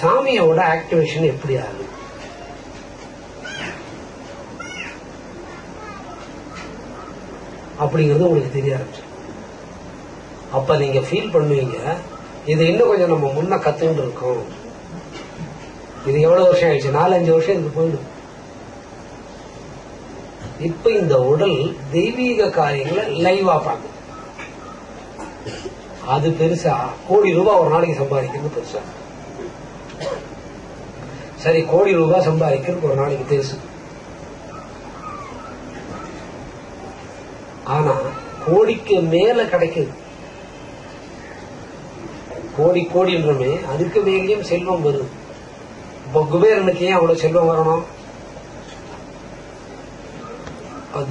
சாமியோட ஆக்டிவேஷன் எப்படி ஆகுது? அப்படிங்கிறது உங்களுக்கு தெரிய ஆரம்பிச்சு. அப்ப நீங்க ஃபீல் பண்ணுவீங்க, இது இன்னும் கொஞ்சம் நம்ம முன்ன கத்துக்கிட்டு இருக்கோம். இது எவ்வளவு வருஷம் ஆயிடுச்சு? 4-5 வருஷம் இதுக்கு போயிடும். இப்ப இந்த உடல் தெய்வீக காரியங்களை லைவா பார்க்கும். அது பெருசா கோடி ரூபாய் ஒரு நாளைக்கு சம்பாதிக்கிறது பெருசா. சரி, கோடி ரூபாய் சம்பாதிக்கிறது ஒரு நாளைக்கு பெருசு. ஆனா கோடிக்கு மேல கிடைக்குது. கோடி கோடின்றமே அதுக்கு மேலேயும் செல்வம் வருது. இப்ப குபேரனுக்கு ஏன் அவ்வளவு செல்வம் வரணும்?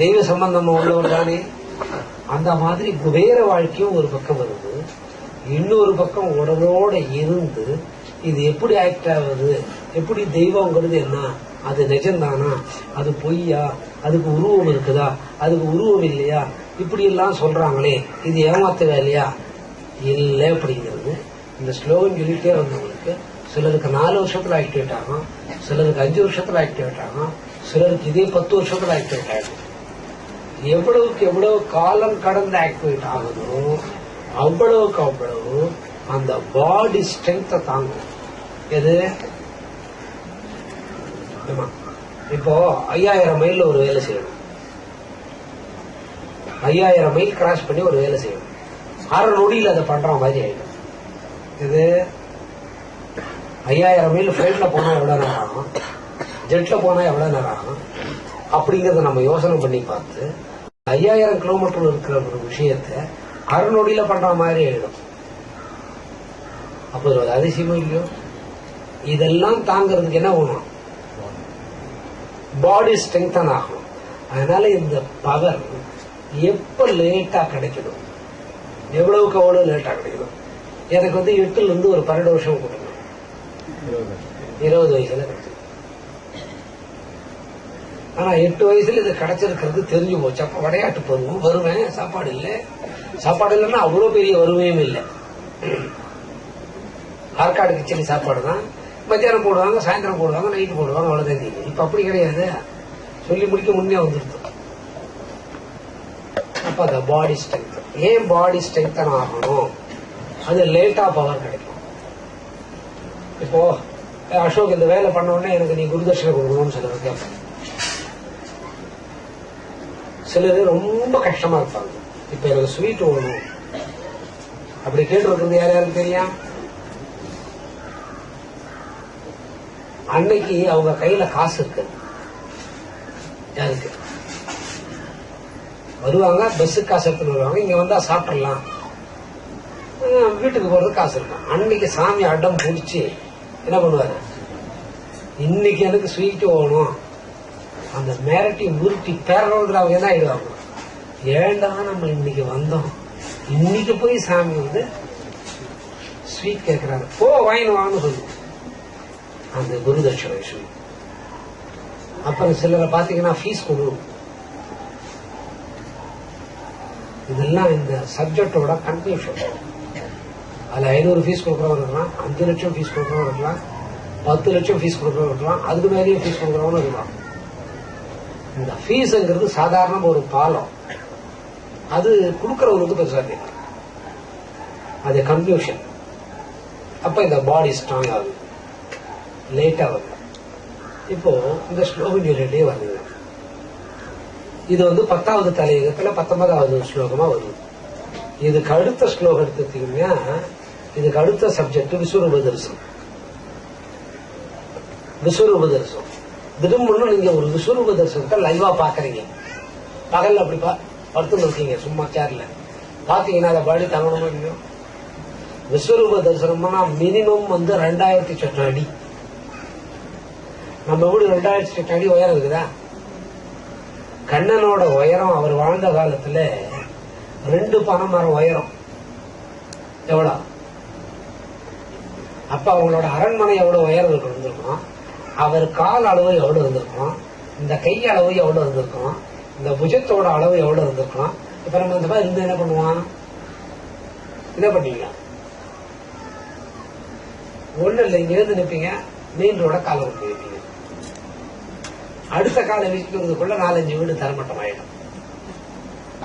தெய்வ சம்பந்தம் உள்ளவர் தானே. அந்த மாதிரி குபேர வாழ்க்கையும் ஒரு பக்கம் வருது, இன்னொரு பக்கம் உடலோட இருந்து இது எப்படி ஆக்ட் ஆகுது, எப்படி தெய்வங்கிறது என்ன, அது நிஜம்தானா, அது பொய்யா, அதுக்கு உருவம் இருக்குதா, அதுக்கு உருவம் இல்லையா, இப்படி எல்லாம் சொல்றாங்களே, இது ஏமாத்த வேலையா இல்லை அப்படிங்கிறது இந்த ஸ்லோகம் சொல்லிட்டே வந்தவங்களுக்கு சிலருக்கு 4 வருஷத்துல ஆக்டிவேட் ஆகும், சிலருக்கு 5 வருஷத்துல ஆக்டிவேட் ஆகும், சிலருக்கு இதே 10 வருஷத்துல ஆக்டிவேட் ஆகும். எவ்வளவுக்கு எவ்வளவு காலம் கடந்து ஆக்டிவேட் ஆகுதோ அவ்வளவுக்கு அவ்வளவு அந்த பாடி ஸ்ட்ரென்த்தை தாங்கும். எது? இப்போ 5000 மைல் ஒரு வேலை செய்யணும், 5000 மைல் கிராஸ் பண்ணி ஒரு வேலை செய்யணும். 6 நொடியில் அதை பண்ற மாதிரி ஆயிடும். இது 5000 மைல் பிளைட்ல போனா எவ்வளவு நேரம் ஆகும், ஜெட்ல போனா எவ்வளவு நேரம் ஆகும் அப்படிங்கறத நம்ம யோசனை பண்ணி பார்த்து 5000 கிலோமீட்டர் இருக்கிற ஒரு விஷயத்த 6 நொடியில பண்ற மாதிரி ஆயிடும். அப்ப ஒரு அதிசயமும் இல்லையோ? இதெல்லாம் தாங்கிறதுக்கு என்ன வேணும்? பாடி ஸ்ட்ரெங்தன் ஆகணும். அதனால இந்த பவர் எப்ப லேட்டா கிடைக்கணும், எவ்வளவுக்கு எவ்வளவு லேட்டா கிடைக்கணும். எனக்கு 8ல இருந்து ஒரு 12 வருஷம் கொடுக்கணும், 20 வயசுல கிடைச்சது. ஆனா 8 வயசுல இது கிடைச்சிருக்கிறது தெரிஞ்சு போச்சு. அப்ப விளையாட்டு பருவம், வருவேன், சாப்பாடு இல்லை, சாப்பாடு இல்லைன்னா அவ்வளவு பெரிய வருவையும் இல்லை. ஆற்காடு கிச்சடி சாப்பாடு தான், மத்தியானம் போடுவாங்க, சாயந்தரம் போடுவாங்க, நைட்டு போடுவாங்க, அவ்வளவுதான் தெரியும். இப்ப அப்படி கிடையாது, சொல்லி முடிக்க முன்னே வந்துருது. அப்ப அந்த பாடி ஸ்ட்ரென்த், ஏன் பாடி ஸ்ட்ரென்தன் ஆகணும்? அது லேட்டா பவர் கிடைக்கும். இப்போ அசோக் இந்த வேலை பண்ண உடனே எனக்கு நீ குருதட்சணை கொடுக்கணும்னு சிலர் கேட்பாங்க. சிலர் ரொம்ப கஷ்டமா இருப்பாங்க, இப்ப எனக்கு ஸ்வீட் வேணும் அப்படி கேட்டு யார் யாருக்கு தெரியும்? அன்னைக்கு அவங்க கையில காசு இருக்கு, யாருக்கு வருவாங்க, பஸ்ஸுக்கு காசு எடுத்துட்டு வருவாங்க, இங்க வந்தா சாப்பிடலாம், வீட்டுக்கு போறது காசு இருக்கும். அன்னைக்கு சாமி அடம் பிடிச்சி என்ன பண்ணுவாரு, இன்னைக்கு எனக்கு ஸ்வீட் வேணும், அந்த மிரட்டி முருட்டி பேரவங்க அவங்க என்ன ஆயிடுவாங்க, ஏண்டா நம்ம இன்னைக்கு வந்தோம், இன்னைக்கு போய் சாமி ஸ்வீட் கேட்கிறாங்க, போ வாங்கி வாங்க சொல்லு, அந்த குருதட்சணை விஷயம். அப்புறம் சிலரை பாத்தீங்கன்னா ஃபீஸ் கொடுக்கும். இதெல்லாம் இந்த சப்ஜெக்டோட கன்ஃபியூஷன். அதுல 500 ஃபீஸ் கொடுக்கறவங்க இருக்கலாம், 5 லட்சம் ஃபீஸ் கொடுக்கறவங்க இருக்கலாம், 10 லட்சம் ஃபீஸ் கொடுக்கறவங்க இருக்கலாம், அதுக்கு மேலேயும் ஃபீஸ் கொடுக்கறவங்க இருக்கலாம். இந்த ஃபீஸ்ங்கிறது சாதாரண ஒரு பாலம், அது கொடுக்கறவங்களுக்கு பெருசா தெரியும், அது கன்ஃபியூஷன். அப்ப இந்த பாடி ஸ்ட்ராங் ஆகுது, லேட்டா வருது. இப்போ இந்த ஸ்லோகம் சொல்லிட்டே வருது. இது 10வது தலையகத்துல 19வது ஸ்லோகமா வருது. இதுக்கு அடுத்த ஸ்லோகம் எடுத்துட்டீங்கன்னா இதுக்கு அடுத்த சப்ஜெக்ட் விஸ்வரூப தரிசனம். விஸ்வரூப தரிசனம் திடீர்னு நீங்க ஒரு விஸ்வரூப தரிசனத்தை லைவா பாக்குறீங்க. பகல்ல அப்படி படுத்து இருக்கீங்க சும்மா சேர்ல, பாத்தீங்கன்னா அதை பாடி தங்கணுமோ இல்லையோ. விஸ்வரூப தரிசனம்னா மினிமம் 2008 அடி. நம்ம வீடு 2008 அடி உயரம் இருக்குதா? கண்ணனோட உயரம் அவர் வாழ்ந்த காலத்துல 2 பனைமரம் உயரம். எவ்வளவு? அப்ப அவங்களோட அரண்மனை எவ்வளவு உயரம் இருந்திருக்கும், அவர் கால் அளவு எவ்வளவு இருந்திருக்கும், இந்த கை அளவு எவ்வளவு இருந்திருக்கும், இந்த புஜத்தோட அளவு எவ்வளவு இருந்திருக்கும். இப்ப நம்ம இந்த மாதிரி இருந்து என்ன பண்ணுவான், என்ன பண்ணீங்களா? ஒண்ணு இல்லை, இங்க இருந்து நிற்பீங்க, மெயின் ரோட காலை கொண்டு வைப்பீங்க. அடுத்த காலை வைக்கிறதுக்குள்ள 4-5 வீடு தரமட்டம் ஆயிடும்.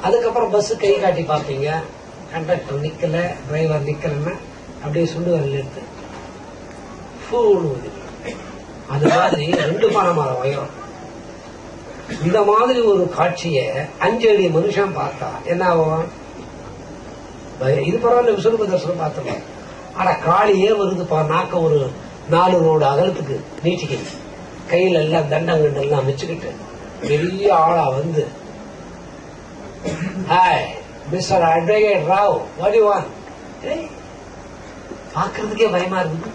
அதுக்கப்புறம் பஸ் கை காட்டி பார்ப்பீங்க, கண்டக்டர் நிக்கல, டிரைவர் நிக்கலன்னா அப்படியே சுண்டு வரல எடுத்து அது மாதிரி 2 பனைமரம் உயரம். இந்த மாதிரி ஒரு காட்சிய 5 அடி மனுஷன் பார்த்தா என்ன ஆகும்? இது பரவாயில்ல, விஸ்வரூப தரிசனம் பார்த்துக்கலாம். ஆனா காளியே வருதுப்பா, நாக்க ஒரு 4 ரோடு அகலத்துக்கு நீட்டிக்குது, கையில எல்லாம் தண்டங்கண்டு எல்லாம் வச்சுக்கிட்டு பெரிய ஆளா வந்து, hi mister advocate Rao, what you want? பாக்குறதுக்கே பயமா இருக்குது.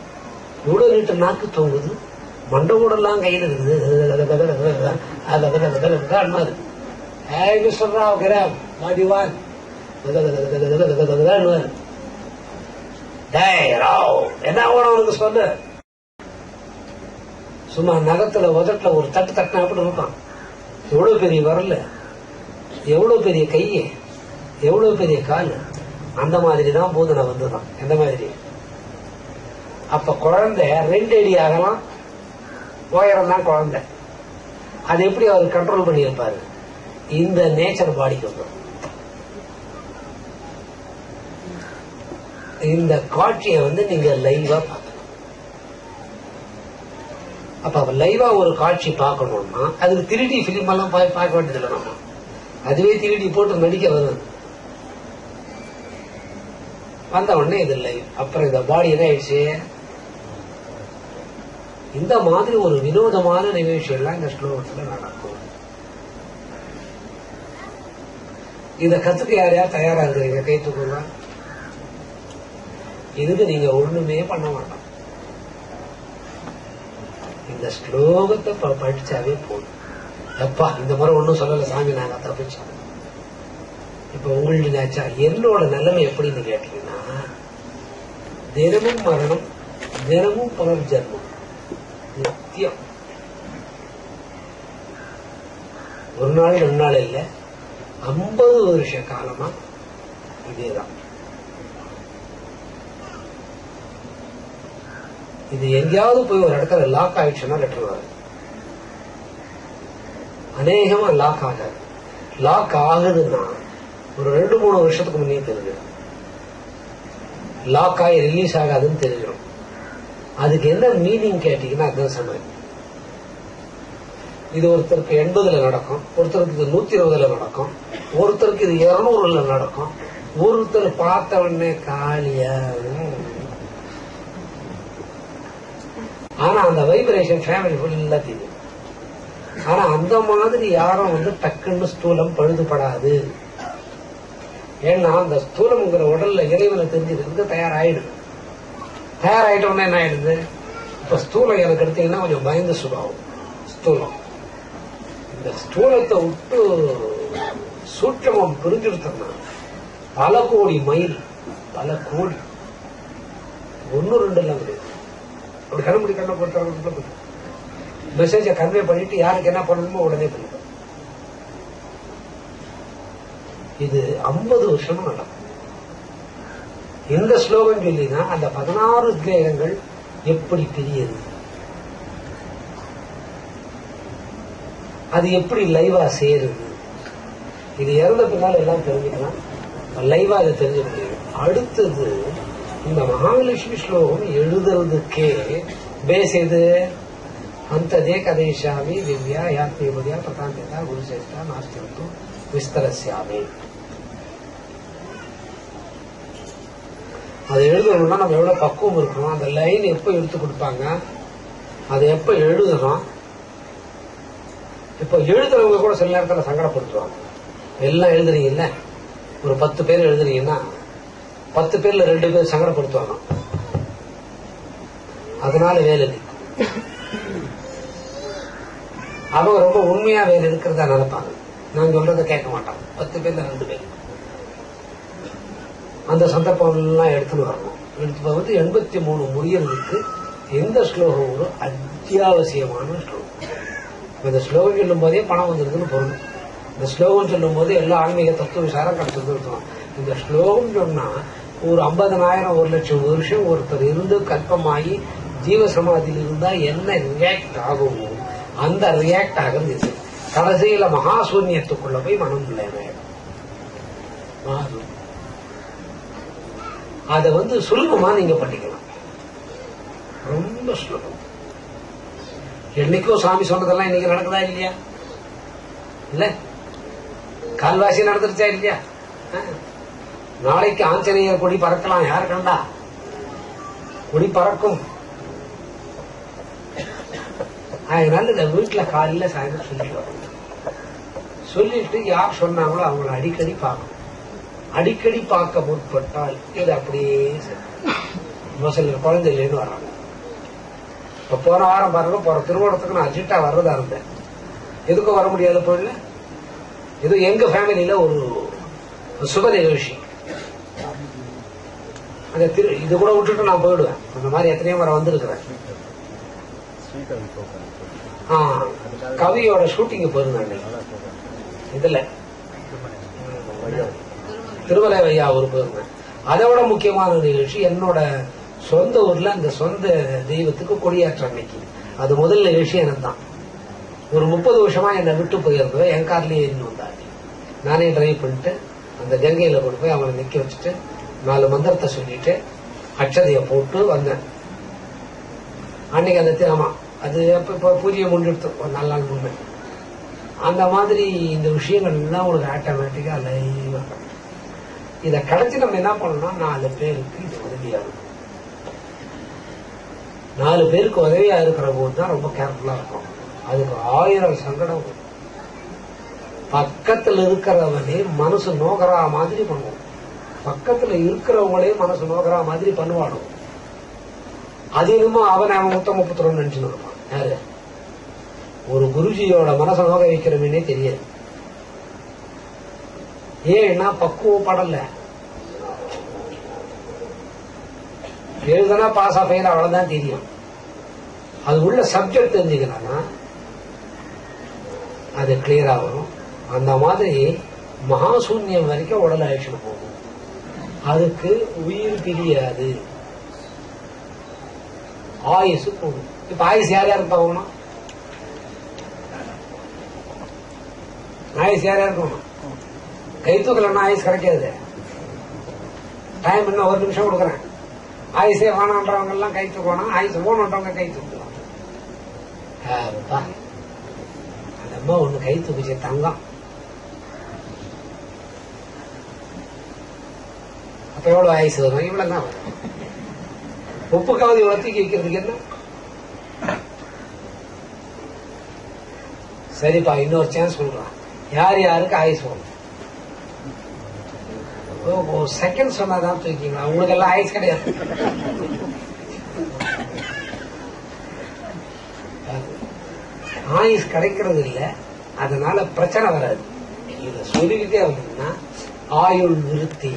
எவ்வளவு நீட்டு நாக்கு தோங்குது, மண்டை கூடெல்லாம் கையில் இருக்குது. Hi mister Rao, gram, what you want? என்ன உனக்கு சொல்லு. சும்மா நகத்துல உதட்டுல ஒரு தட்டு தட்டினா அப்படி இருப்பான். எவ்வளவு பெரிய வரல, எவ்வளவு பெரிய கைய, எவ்வளவு பெரிய கால். அந்த மாதிரிதான் போதனை வந்துதான். எந்த மாதிரி? அப்ப குழந்தை 2 அடி ஆகலாம், உயரம் தான் குழந்தை. அது எப்படி அவர் கண்ட்ரோல் பண்ணி இருப்பாரு? இந்த நேச்சர் பாடிக்கு வந்துடும். இந்த காட்சியை நீங்க லைவா பார்க்கணும். அப்ப லைவா ஒரு காட்சி பார்க்கணும்னா அதுக்கு 3D பிலிம் எல்லாம் பார்க்க வேண்டியதில்லை. நம்ம அதுவே 3D போட்டு நடிக்க வருது. வந்த உடனே இது லைவ். அப்புறம் இந்த பாடி என்ன ஆயிடுச்சு? இந்த மாதிரி ஒரு வினோதமான நிகழ்ச்சி எல்லாம் இந்த ஸ்லோகத்துல நடக்கும். இத கத்துக்க யார் யார் தயாரா இருக்கிறீங்க? கை தூக்குங்க. இதுக்கு நீங்க ஒண்ணுமே பண்ண வேண்டாம். இந்த ஸ்லோகத்தை படிச்சாவே போதும். எப்பா இந்த மாதிரி ஒன்னும் சொல்லல சாமி, நாங்க தப்பிச்சோம். இப்ப உங்களுக்கு என்னோட நிலைமை எப்படின்னு கேட்டீங்கன்னா, தினமும் மரணம், தினமும் புனர்ஜன்மம், நித்தியம். ஒரு நாள் 2 நாள் இல்ல, 50 வருஷ காலமா இதேதான். இது எங்கேயாவது போய் ஒரு இடத்துல லாக் ஆயிடுச்சுன்னா லெட்டர் வரும். அநேகமா லாக் ஆகாது. லாக் ஆகுதுன்னா ஒரு 2-3 வருஷத்துக்கு முன்னே தெரிஞ்சிடும். லாக் ஆகி ரிலீஸ் ஆகாதுன்னு தெரிஞ்சிடும். அதுக்கு என்ன மீனிங் கேட்டீங்கன்னா அதுதான் சமயம். இது ஒருத்தருக்கு 80ல நடக்கும், ஒருத்தருக்கு இது 120ல நடக்கும், ஒருத்தருக்கு இது 200ல நடக்கும். ஒருத்தர் பார்த்த உடனே காலியா. ஆனா அந்த வைப்ரேஷன் ஃபேமிலி ஃபுல்லா தெரியும். ஆனா அந்த மாதிரி யாரும் டக்குன்னு ஸ்தூலம் பழுதுபடாது. ஏன்னா அந்த ஸ்தூலம்ங்கிற உடல்ல இறைவனை தெரிஞ்சுக்கிறதுக்கு தயாராயிடுது. தயாராயிட்ட உடனே என்ன ஆயிடுது? இப்ப ஸ்தூலம் எனக்கு எடுத்தீங்கன்னா கொஞ்சம் பயந்து சுபாவம் ஸ்தூலம். இந்த ஸ்தூலத்தை விட்டு சூட்சமம் பிரிஞ்சுடுத்தோம்னா பல கோடி மைல், பல கோடி, 1-2 எல்லாம் கிடையாது. அப்படி கண்ணமுடி கண்ணை போட்டு மெசேஜ கன்வே பண்ணிட்டு யாருக்கு என்ன பண்ணணுமோ உடனே பண்ணிடும். இது 50 வருஷமா நடக்கும். இந்த ஸ்லோகம் சொல்லினா அந்த 16 கிரகங்கள் எப்படி பிரியுது, அது எப்படி லைவா சேருது, இது இறந்த பின்னால் எல்லாம் தெரிஞ்சுக்கலாம். லைவா அதை தெரிஞ்சுக்க முடியும். அடுத்தது இந்த மகாலட்சுமி ஸ்லோகம் எழுதுறதுக்கே பேஸ் எது? அந்ததே கதைஷாமி திவ்யா யாத்மீபதியா பிரதாந்தா குருசேஷ்டா நாஸ்தியத்து விஸ்தரஸ்யாமி. அதை எழுதணும்னா நம்ம எவ்வளவு பக்குவம் இருக்கணும், அந்த லைன் எப்ப எடுத்து கொடுப்பாங்க, அதை எப்ப எழுதணும். இப்ப எழுதுறவங்க கூட சில நேரத்தில் சங்கடப்படுத்துவாங்க. எல்லாம் எழுதுறீங்கல்ல, ஒரு 10 பேர் எழுதுறீங்கன்னா 10 பேர்ல 2 பேர் சங்கடப்படுத்துவாங்க. அதனால வேலை இல்லை. அவங்க ரொம்ப உண்மையா வேலை இருக்கிறதா நினைப்பாங்க. நான் சொல்றதை கேட்க மாட்டாங்க. 10 பேர்ல 2 பேர் அந்த சந்தர்ப்பம் எல்லாம் எடுத்துன்னு வரணும். எடுத்து 83 முடியறதுக்கு எந்த ஸ்லோகம் ஒரு அத்தியாவசியமான ஸ்லோகம். இந்த ஸ்லோகம் சொல்லும் போதே பணம் வந்துருக்குன்னு பொருள். இந்த ஸ்லோகம் சொல்லும் போது எல்லா ஆன்மீக தத்துவ விசாரம் கிடைச்சது இருக்கணும். இந்த ஸ்லோகம் சொன்னா ஒரு 50,000 1,00,000 வருஷம் ஒருத்தர் இருந்து கல்பமாகி ஜீவ சமாதியில் இருந்தா என்ன ரியாக்ட் ஆகுமோ அந்த ரியாக்ட் ஆகிறது இது. கடைசியில மகாசூன்யத்துக்குள்ள போய் மனம் இல்லை. அதை சுலபமா நீங்க பண்ணிக்கலாம், ரொம்ப சுலபம். என்னைக்கோ சாமி சொன்னதெல்லாம் இன்னைக்கு நடக்குதா இல்லையா? இல்ல கால்வாசி நடந்துருச்சா இல்லையா? நாளைக்கு ஆஞ்சநேயர் கொடி பறக்கலாம், யார் கண்டா? கொடி பறக்கும். அதனால இந்த வீட்டுல காலையில சாயந்தரம் சொல்லிட்டு யார் சொன்னாங்களோ அவங்களை அடிக்கடி பார்க்கணும். அடிக்கடி பார்க்க முற்பட்டால் இது அப்படியே சில குழந்தையிலேருந்து வர்றாங்க. இப்ப போன வாரம் பாருங்க, போற திருவோணத்துக்கு நான் அர்ஜென்டா வர்றதா இருந்தேன். எதுக்கும் வர முடியாத போயில ஏதோ எங்க ஃபேமிலியில ஒரு சுப நிகழ்ச்சி. அந்த இது கூட விட்டுட்டு நான் போயிடுவேன். அந்த மாதிரி எத்தனையோ முறை வந்திருக்கிறேன். கவியோட ஷூட்டிங் போயிருந்தாங்க இதுல திருமலை வையா ஒரு போயிருந்தேன். அதை விட முக்கியமான நிகழ்ச்சி என்னோட சொந்த ஊர்ல அந்த சொந்த தெய்வத்துக்கு கொடியாற்ற அன்னைக்கு. அது முதல் நிகழ்ச்சி எனக்கு தான். ஒரு 30 வருஷமா என்னை விட்டு போயிருந்தவ என் கார்லயே இருந்து வந்தாங்க. நானே டிரைவ் பண்ணிட்டு அந்த கங்கையில கொண்டு போய் அவங்களை நிக்க வச்சுட்டு 4 மந்திரத்தை சொல்லிட்டு அட்சதைய போட்டு வந்தேன். அன்னைக்கு அந்த ஆமா அது இப்ப பூஜையை முன்னெடுத்தோம் ஒரு 4 நாள் முன்னே. அந்த மாதிரி இந்த விஷயங்கள் எல்லாம் உங்களுக்கு ஆட்டோமேட்டிக்கா லைவா இதை கிடைச்சி நம்ம என்ன பண்ணணும்னா 4 பேருக்கு இது உதவியாகும். 4 பேருக்கு உதவியா இருக்கிற போதுதான் ரொம்ப கேர்ஃபுல்லா இருக்கும். அதுக்கு 1000 சங்கடம். பக்கத்துல இருக்கிறவனே மனசு நோகரா மாதிரி பண்ணுவோம். பக்கத்துல இருக்கிறவங்களே மனசு நோகரா மாதிரி பண்ணுவானோ அது என்னமோ அவன் முத்தம் முப்பத்துறோம்னு நினைச்சுன்னு இருப்பான். யாரு ஒரு குருஜியோட மனசை நோக வைக்கிறவனே தெரியாது. ஏன்னா பக்குவப்படல. எழுதுனா பாஸ் ஆஃபைல அவ்வளவுதான் தெரியும். அது உள்ள சப்ஜெக்ட் தெரிஞ்சுக்கணும்னா அது கிளியரா வரும். அந்த மாதிரி மகாசூன்யம் வரைக்கும் உடல் அழைச்சிட்டு போகும். அதுக்கு உயிர் பிரியாது, ஆயுசு போகும். இப்ப ஆயுசு யார் யாருக்கு போகணும்? ஆயுசு யார் யாருக்கு போகணும்? கை தூக்கலன்னா ஆயுசு கிடைக்காது. டைம் இன்னும் 1 நிமிஷம் கொடுக்குறேன். ஆயுசே வேணான்றவங்க எல்லாம் கை தூக்கணும். ஆயுசு போனன்றவங்க கை தூக்கலாம். அந்த அம்மா ஒண்ணு கை தூக்கிச்சு, தங்கம். அப்ப எவ்வளவு ஆயுசு வரும்? இவ்வளவுதான் வரும். உப்புக்காவது இவ்வளவு தூக்கி வைக்கிறதுக்கு என்ன? சரிப்பா, இன்னொரு சான்ஸ் கொடுக்கலாம். யார் யாருக்கு ஆயுசு வரும்? செகண்ட் சொன்னாதான் தூக்கிங்களா? உங்களுக்கு எல்லாம் ஆயுசு கிடையாது. ஆயுஸ் கிடைக்கிறது இல்ல, அதனால பிரச்சனை வராது. இத சொல்லிக்கிட்டே வந்தீங்கன்னா ஆயுள் விருத்தி.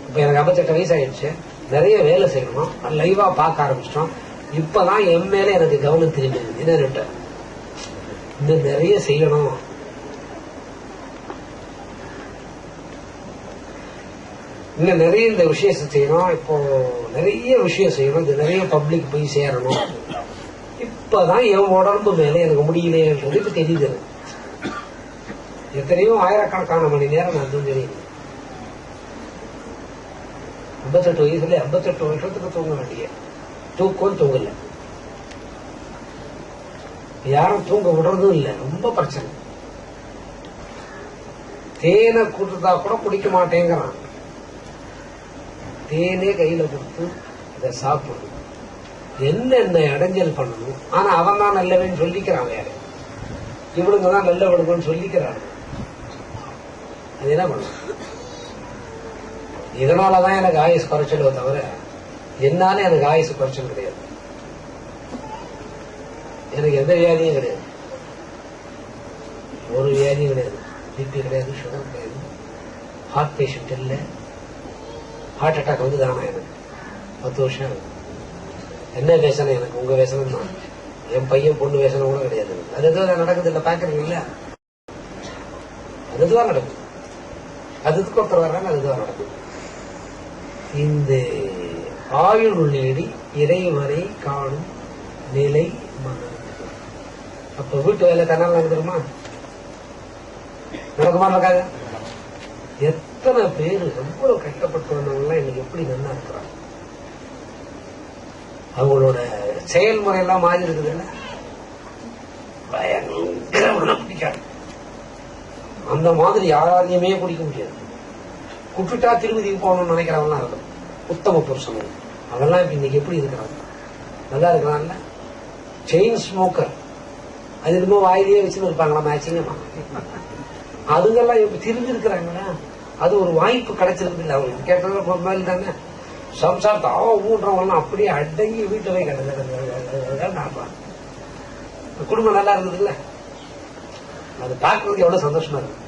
இப்ப எனக்கு 58 வயசு ஆயிடுச்சு. நிறைய வேலை செய்யணும். லைவா பார்க்க ஆரம்பிச்சிட்டோம். இப்பதான் என் மேல எனக்கு கவனம் திரும்பி என்னன்னு இன்னும் நிறைய செய்யணும். இன்னும் நிறைய இந்த விஷயத்தை செய்யணும். இப்போ நிறைய விஷயம் செய்யணும். இது நிறைய பப்ளிக் போய் சேரணும். இப்பதான் என் உடம்பு மேல எனக்கு முடியலையன்றது இப்ப தெரியுது. எத்தனையோ ஆயிரக்கணக்கான மணி நேரம் நான் தூங்குறேன். 58 வயசுல 58 வருஷத்துக்கு தூங்க வேண்டிய தூக்கம் தூங்கல. யாரும் தூங்க விடுறதும் இல்ல. ரொம்ப பிரச்சனை. தேனை கொடுத்தா கூட குடிக்க மாட்டேங்கிறான். தேனே கையில கொடுத்து இதை சாப்பிடணும். என்னென்ன இடைஞ்சல் பண்ணணும். ஆனா அவன் தான் நல்லவன்னு சொல்லிக்கிறான். வேற இவனுங்க தான் நல்ல விடுங்கன்னு சொல்லிக்கிறாங்க. அது என்ன பண்ண? இதனாலதான் எனக்கு ஆயுசு குறைச்சலோ தவிர என்னால எனக்கு ஆயுசு குறைச்சல் கிடையாது. எனக்கு எந்த வியாதியும் கிடையாது. ஒரு வியாதியும் கிடையாது. பிபி கிடையாது, சுகர் கிடையாது, ஹார்ட் பேஷண்ட் இல்லை. ஹார்ட் அட்டாக் தானா எனக்கு 10 வருஷம் இருக்கு. என்ன வேசனை எனக்கு? உங்க வேசனம் தான். என் பையன் பொண்ணு வேசனம் கூட கிடையாது. அது எதுவும் நடக்குது இல்ல, பாக்குறீங்க இல்ல? அதுதான் நடக்குது. அதுக்கு ஒருத்தர் வர்றாங்க, அதுதான் நடக்குது. இந்த ஆயுள் நீடி இறைவரை காணும் நிலை மனம். அப்ப வீட்டு வேலை தன்னால நடந்துருமா? நடக்குமா? நடக்காது. எத்தனை பேரு எவ்வளவு கஷ்டப்பட்டு வந்தவங்க இன்னைக்கு எப்படி நல்லா இருக்கிறாங்க. அவங்களோட செயல்முறை எல்லாம் மாறி இருக்குது. இல்ல பயங்கர பிடிக்காது. அந்த மாதிரி யாராலையுமே பிடிக்க முடியாது. குட்டுட்டா திருப்பதிக்கு போகணும்னு நினைக்கிறவங்களாம் இருக்கும். உத்தம புருஷன் அதெல்லாம் இப்ப இன்னைக்கு எப்படி இருக்கிறாங்க? நல்லா இருக்கிறான்ல. செயின் ஸ்மோக்கர் அது என்னமோ வாயிலேயே வச்சுன்னு இருப்பாங்களா மேட்சிங்கமா? அதுங்கெல்லாம் இப்ப திரும்பி இருக்கிறாங்களா? அது ஒரு வாய்ப்பு கிடைச்சிருக்கு இல்லை அவங்களுக்கு. கேட்டது மாதிரி தானே சம்சாரத்தை ஊன்றவங்கலாம் அப்படியே அடங்கி வீட்டுல போய் கிடந்து குடும்பம் நல்லா இருந்தது இல்ல. அது பார்க்கறதுக்கு எவ்வளவு சந்தோஷமா இருக்கு,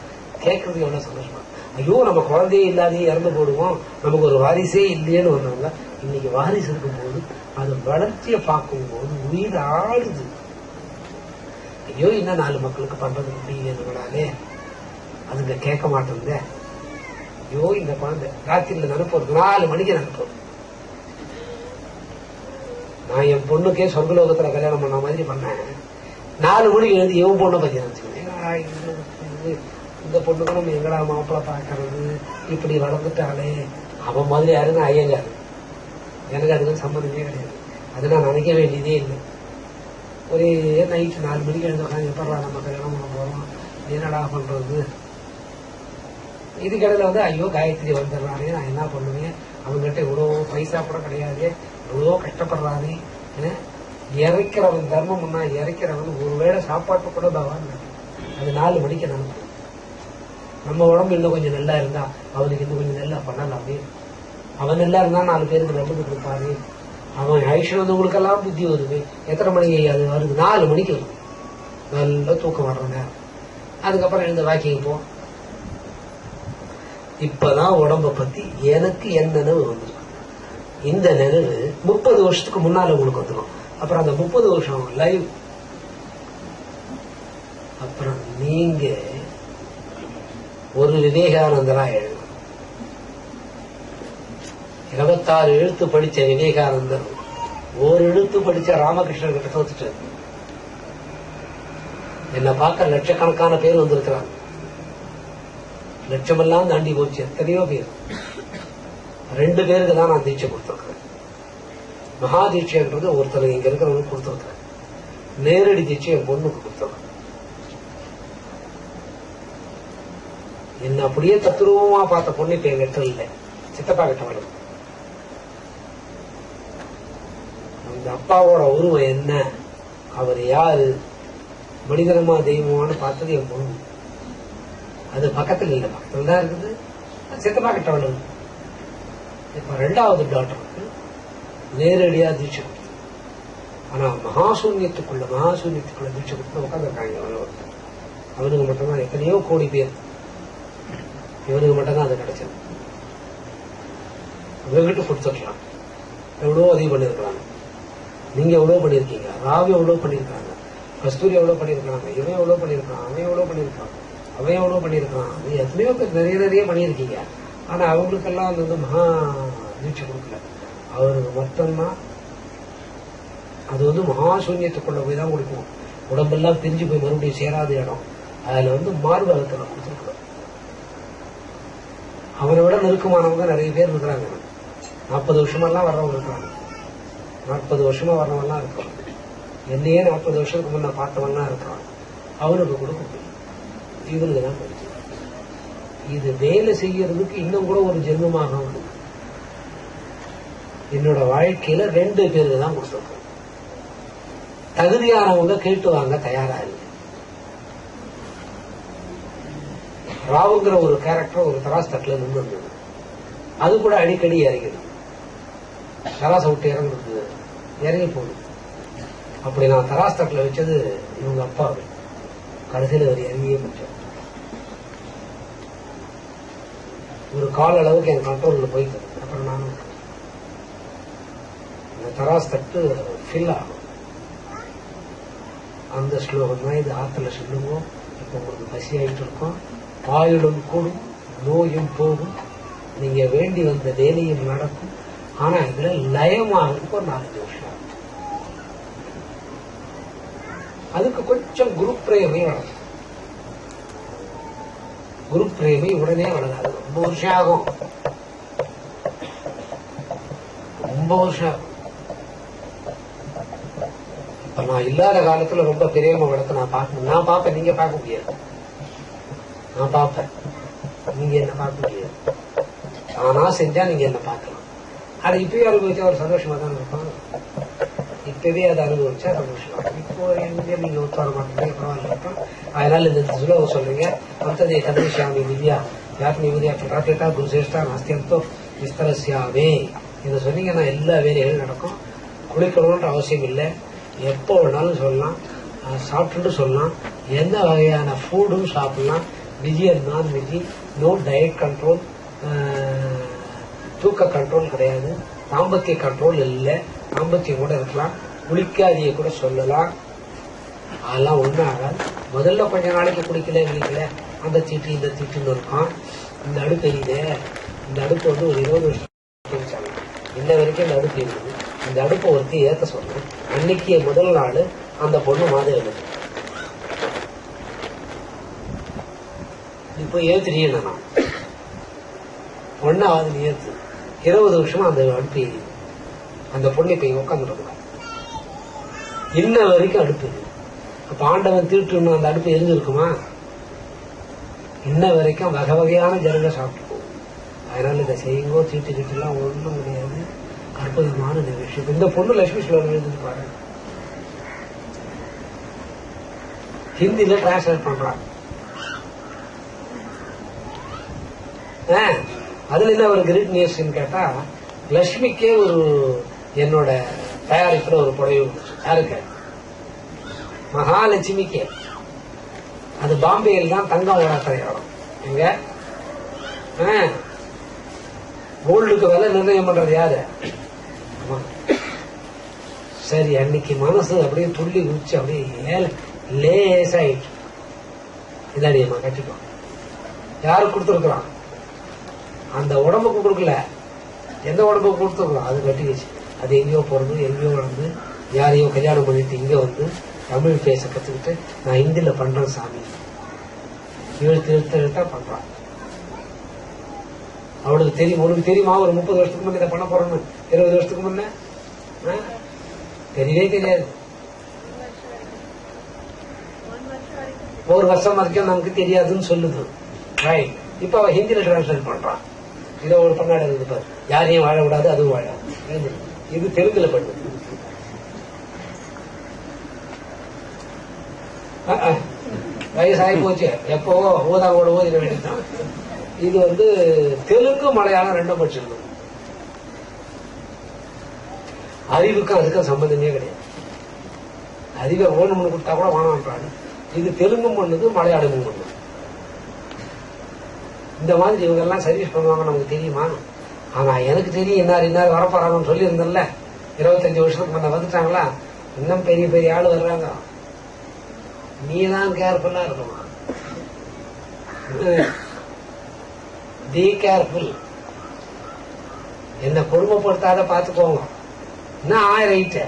கேட்கறதுக்கு எவ்வளவு சந்தோஷமா. ஐயோ நம்ம குழந்தையே இல்லாதே இறந்து போடுவோம், நமக்கு ஒரு வாரிசே இல்லையேன்னு வந்தவங்க இன்னைக்கு வாரிசு இருக்கும் போது அது வளர்ச்சியை பார்க்கும் போது உயிர் ஆடுது. ஐயோ இன்னும் 4 மக்களுக்கு பண்றது முடியலே, அதுங்க கேட்க மாட்டேங்க. ஐயோ இந்த குழந்தை ராத்திரில நினைப்போம், 4 மணிக்கு நினைப்போம். நான் என் பொண்ணுக்கே சொர்க்கலோகத்துல கல்யாணம் பண்ண மாதிரி பண்ணேன். 4 மணிக்கு எழுதி எவன் பொண்ணை பத்தி நினைச்சுக்கேன். இந்த பொண்ணுக்கு நம்ம எங்கடா மாப்பிள்ள பாக்குறது, இப்படி வளர்ந்துட்டாலே அவன் மாதிரி யாருன்னு ஐயங்காரு. எனக்கு அதுக்கு சம்மந்தமே கிடையாது. அது நான் நினைக்க வேண்டியதே இல்லை. ஒரே நைட்டு 4 மணிக்கு எழுதுறாங்க, எப்படா நம்ம கல்யாணம் பண்ண போறோம், என்னடா பண்றது. இதுக்கடையில ஐயோ காயத்ரி வந்துடுறானே, நான் என்ன பண்ணுவேன், அவங்ககிட்ட இவ்வளவு பைசா கூட கிடையாது, இவ்வளோ கஷ்டப்படுறானே. இறைக்கிறவன் தர்மம்னா இறைக்கிறவன் ஒருவேளை சாப்பாட்டு கூட பகவான். அது 4 மணிக்கு நினைப்போம். நம்ம உடம்பு இன்னும் கொஞ்சம் நல்லா இருந்தா அவனுக்கு இன்னும் கொஞ்சம் நல்லா பண்ணலாமே. அவன் நல்லா இருந்தா 4 பேருக்கு ரொம்ப கொடுப்பாரு. அவன் ஐஸ்வர்யம் வந்தவங்களுக்கெல்லாம் புத்தி வருது. எத்தனை மணிக்கு அது வருது? 4 மணிக்கு வருது. நல்ல தூக்கம் வர்ற நேரம். அதுக்கப்புறம் எழுந்த வாக்கிங் போ. இப்பதான் உடம்ப பத்தி எனக்கு என் நினைவு வந்துடும். இந்த நினைவு 30 வருஷத்துக்கு முன்னால உங்களுக்கு வந்துடும். அப்புறம் அந்த 30 வருஷம் லைவ். அப்புறம் நீங்க ஒரு விவேகானந்தரா எழுதணும். 26 எழுத்து படிச்ச விவேகானந்தர் ஒரு எழுத்து படிச்ச ராமகிருஷ்ணன் கிட்ட தோத்துட்டாரு. என்ன பார்க்க லட்சக்கணக்கான பேர் வந்திருக்கிறாங்க. லட்சமெல்லாம் தாண்டி போச்சு. எத்தனையோ பேர். 2 பேருக்கு தான் நான் தீட்சை கொடுத்திருக்கிறேன். மகா தீட்சைன்றது ஒருத்தர் இங்க இருக்கிறவங்க கொடுத்திருக்கிறேன். நேரடி தீட்சை என் பொண்ணுக்கு கொடுத்திருக்கிறேன். என்ன அப்படியே தத்துருவமா பார்த்த பொண்ணு இப்ப எங்க கிட்ட இல்லை, சித்தப்பா கிட்ட வளரும். அந்த அப்பாவோட உருவம் என்ன, அவர் யாரு, மனிதனமா தெய்வமானு பார்த்தது என் பொண்ணு. அது பக்கத்துல இல்லை, பக்கத்துல தான் இருக்குது. சித்தப்பா கிட்ட வளரும். இப்ப 2வது டாக்டருக்கு நேரடியா தீட்சை கொடுத்து, ஆனா மகாசூன்யத்துக்குள்ள தீட்சை கொடுத்து உட்காந்துருக்காங்க. அவனுக்கு மட்டும்தான் எத்தனையோ கோடி பேர், இவனுக்கு மட்டும்தான் அது கிடைச்சது. இவங்கிட்ட கொடுத்துருக்கலாம். எவ்வளவு அதிகம் பண்ணிருக்கிறாங்க. நீங்க எவ்வளவு பண்ணிருக்கீங்க, ராவி எவ்வளவு பண்ணிருக்காங்க, கஸ்தூரி எவ்வளவு பண்ணிருக்காங்க, இவன் எவ்வளவு பண்ணிருக்கான், அவன் எவ்வளவு பண்ணிருக்கான், அவன் எவ்வளவு பண்ணிருக்கான். எத்தனையோ பேர் நிறைய பண்ணிருக்கீங்க. ஆனா அவங்களுக்கெல்லாம் அது மகா தீட்சை கொடுக்கல. அவருக்கு மட்டும்தான் அது மகாசூன்யத்துக்குள்ள போய் தான் கொடுக்கும். உடம்பெல்லாம் பிரிஞ்சு போய் மறுபடியும் சேராத இடம். அதுல மார்பகத்துல கொடுத்துருக்கோம். அவனை விட நெருக்கமானவங்க நிறைய பேர் இருக்கிறாங்க. 40 வருஷமெல்லாம் வர்றவங்க இருக்கிறாங்க. 40 வருஷமா வர்றவங்கலாம் இருக்கிறாங்க. என்னையே 40 வருஷத்துக்கு முன்ன பார்த்தவன்லாம் இருக்கிறான். அவனுக்கு கொடுக்க முடியும். இவனுக்கு தான் படிச்சு இது வேலை செய்யறதுக்கு இன்னும் கூட ஒரு ஜென்மமாக என்னோட வாழ்க்கையில 2 பேருக்கு தான் கொடுத்துருக்கோம். தகுதியானவங்க கேட்டு வாங்க தயாரா இல்லை. ராவுங்கிற ஒரு கேரக்டர் ஒரு தராஸ் தட்டுல நின்று இருந்தது. அது கூட அடிக்கடி இறங்கிடும். தராசை விட்டு இறங்கி போகுது. அப்படி நான் தராஸ் தட்டுல வச்சது இவங்க அப்பாவை. கடைசியில் அவர் இறங்கியே போச்சார். ஒரு கால அளவுக்கு என் கண்ட்ரோல்ல போயிட்டு அப்புறம் நானும் இந்த தராஸ் தட்டு ஃபில் ஆகும். அந்த ஸ்லோகம் தான் இது. ஆத்துல சொல்லுவோம். இப்ப உங்களுக்கு பசி ஆயிட்டு இருக்கோம். ஆயுளும் கூடும், நோயும் போகும், நீங்க வேண்டி வந்த வேலையும் நடக்கும். ஆனா இதுல லயமாகிறதுக்கு ஒரு 4-5 வருஷம் ஆகும். அதுக்கு கொஞ்சம் குரு பிரேமை வளரும். குரு பிரேமை உடனே வளராது, ரொம்ப வருஷம் ஆகும். ரொம்ப வருஷம் ஆகும். இப்ப நான் இல்லாத காலத்துல ரொம்ப பிரேம வளர்த்து நான் பார்க்கணும். நான் பார்ப்பேன், நீங்க பார்க்க முடியாது. நான் பார்ப்பேன், நீங்க என்ன பார்க்க முடியாது. ஆனா செஞ்சா நீங்க என்ன பார்க்கலாம். அதை இப்பவே அனுபவிச்சா ஒரு சந்தோஷமா தான் இருப்பாங்க. இப்பவே அதை அனுபவிச்சா சந்தோஷமா. இப்போ எங்க நீங்க ஒத்துவர மாட்டீங்க, பரவாயில்ல. அதனால இந்த சுலப சொல்றீங்க. अंतदे कदृश्यामि विद्या व्यापनी विद्या प्रकाशता गुरुश्रेष्ठा नास्तियंतो विस्तरस्यामे. இதை சொன்னீங்கன்னா எல்லா வேலைகளும் நடக்கும். குளிக்கணும்ன்ற அவசியம் இல்லை, எப்போ வேணாலும் சொல்லலாம், சாப்பிட்டுட்டு சொல்லலாம், எந்த வகையான ஃபுட்டும் சாப்பிடலாம். வெஜி அண்ட் நான் வெஜி, நோ டயட் கண்ட்ரோல், தூக்க கண்ட்ரோல் கிடையாது, தாம்பத்திய கண்ட்ரோல் இல்லை, தாம்பத்தியம் கூட இருக்கலாம், குளிக்காதிய கூட சொல்லலாம். அதெல்லாம் ஒன்றும் ஆகாது. முதல்ல கொஞ்ச நாளைக்கு குடிக்கல விழிக்கல, அந்த தீட்டு இந்த தீட்டுன்னு இருக்கும். இந்த அடுப்பு எரியுது, இந்த அடுப்பு வந்து ஒரு 20 வருஷம் இன்ன வரைக்கும் இந்த அடுப்பு இருக்குது. இந்த அடுப்பை ஒருத்தி ஏற்ற சொன்னேன். அன்னைக்கு முதல் நாள் அந்த பொண்ணு மாதிரி எழுது. இப்போ ஏத்துறீங்க, நான் ஒன்னாவது நீ ஏத்து. 20 வருஷமா அந்த அடுப்பு எரியுது. அந்த பொண்ணு இப்ப இங்க உட்காந்துருக்கா. இன்ன வரைக்கும் அடுப்பு இருக்குது. அப்ப ஆண்டவன் தீட்டுன்னு அந்த அடுப்பு எரிஞ்சிருக்குமா? இன்ன வரைக்கும் வகை வகையான ஜனங்க சாப்பிட்டு போகும். அதனால இதை செய்யுங்கோ, தீட்டு கீட்டுலாம் ஒன்றும் கிடையாது. அற்புதமான நிகழ்ச்சி. இந்த பொண்ணு லட்சுமி ஸ்லோகம் எழுதுன்னு பாருங்க, ஹிந்தியில டிரான்ஸ்லேட் பண்றாங்க. அதுல என்ன ஒரு கிரேட் நியூஸ் கேட்டா, லட்சுமிக்கே ஒரு என்னோட தயாரிப்புல ஒரு புடவை யாருக்கு, மகாலட்சுமிக்கே. அது பாம்பேயில் தான் தங்கம் வளர்த்தடையாளம். எங்க கோல்டுக்கு விலை நிர்ணயம் பண்றது யாரு? சரி, அன்னைக்கு மனசு அப்படியே துள்ளி குதிச்சு அப்படியே லேசாயிட்டு, இதாடியம்மா கட்டிக்கோ. யாரு கொடுத்துருக்குறான்? அந்த உடம்புக்கு கொடுக்கல, எந்த உடம்புக்கு கொடுத்துருக்கோம் அது கட்டிக்கிச்சு. அது எங்கேயோ பிறந்து எங்கேயோ வளர்ந்து யாரையோ கல்யாணம் பண்ணிட்டு இங்க வந்து தமிழ் பேச கத்துக்கிட்டு நான் ஹிந்தியில பண்றேன் சாமி, எழுத்தா பண்றான். அவளுக்கு தெரியும். உனக்கு தெரியுமா ஒரு 30 வருஷத்துக்கு முன்ன இதை பண்ண போறோம்னு? 20 வருஷத்துக்கு முன்ன தெரியவே தெரியாது. ஒரு வருஷம் வரைக்கும் நமக்கு தெரியாதுன்னு சொல்லுது. ரைட். இப்ப அவ ஹிந்தியில டிரான்ஸ்லேட் பண்றான். இதை ஒரு பண்ணாடு இருக்குது பாரு, யாரையும் வாழ விடாது, அதுவும் வாழாது. இது தெலுங்குல பண்ணுது. வயசாகி போச்சு, எப்போ ஊதா ஓட ஓதிட வேண்டியதுதான். இது வந்து தெலுங்கு மலையாளம் ரெண்டும் படிச்சிருந்தோம். அறிவுக்கும் அதுக்கும் சம்பந்தமே கிடையாது. அறிவை ஓணும்னு கொடுத்தா கூட வானான்றாங்க. இது தெலுங்கும் பண்ணுது, மலையாளமும் பண்ணுது. இந்த மாதிரி இவங்க எல்லாம் சர்வீஸ் பண்ணுவாங்க, நமக்கு தெரியுமா? ஆனா எனக்கு தெரியும், இன்னார் வரப்போறாங்கன்னு சொல்லி இருந்தேன்ல. 25 வருஷத்துக்கு முன்ன வந்துட்டாங்களா? இன்னும் பெரிய பெரிய ஆளு வர்றாங்க. நீதான் கேர்ஃபுல்லா இருக்கணும். Be careful. என்ன கொடுமைப்படுத்தாத பாத்துக்கோங்க. இன்னும் ரைட்டு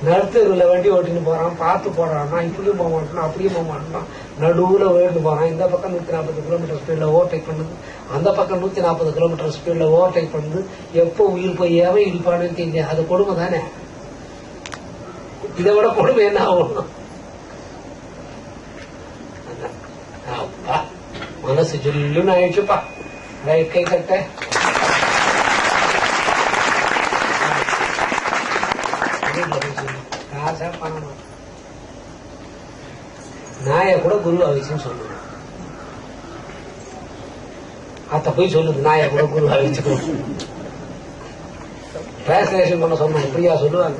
நடுத்தருவில் வண்டி ஓட்டின்னு போறான், பார்த்து போறான்னா இப்படியும் போக மாட்டான், அப்படியும் போக மாட்டான், நடுவுல உயர்ந்து போறான். இந்த பக்கம் 140 கிலோமீட்டர் ஸ்பீட்ல ஓவர்டேக் பண்ணுது, அந்த பக்கம் 140 கிலோமீட்டர் ஸ்பீட்ல ஓவர்டேக் பண்ணுது. எப்போ உயிர் போய் எவன் இடிப்பானு தெரியல. அது கொடுமை தானே. இதை விட கொடுமை என்ன ஆகும்? அப்பா மனசு ஜில்லுன்னு ஆயிடுச்சுப்பா. ரைட், கை கட்ட. காசா பணமா? நாய கூட குரு ஆயிடுச்சுன்னு சொல்லுங்க. அத்த போய் சொல்லுது, நாய கூட குரு ஆயிடுச்சு. டிரான்ஸ்லேஷன் பண்ண சொன்னாங்க, இப்படியா சொல்லுவாங்க?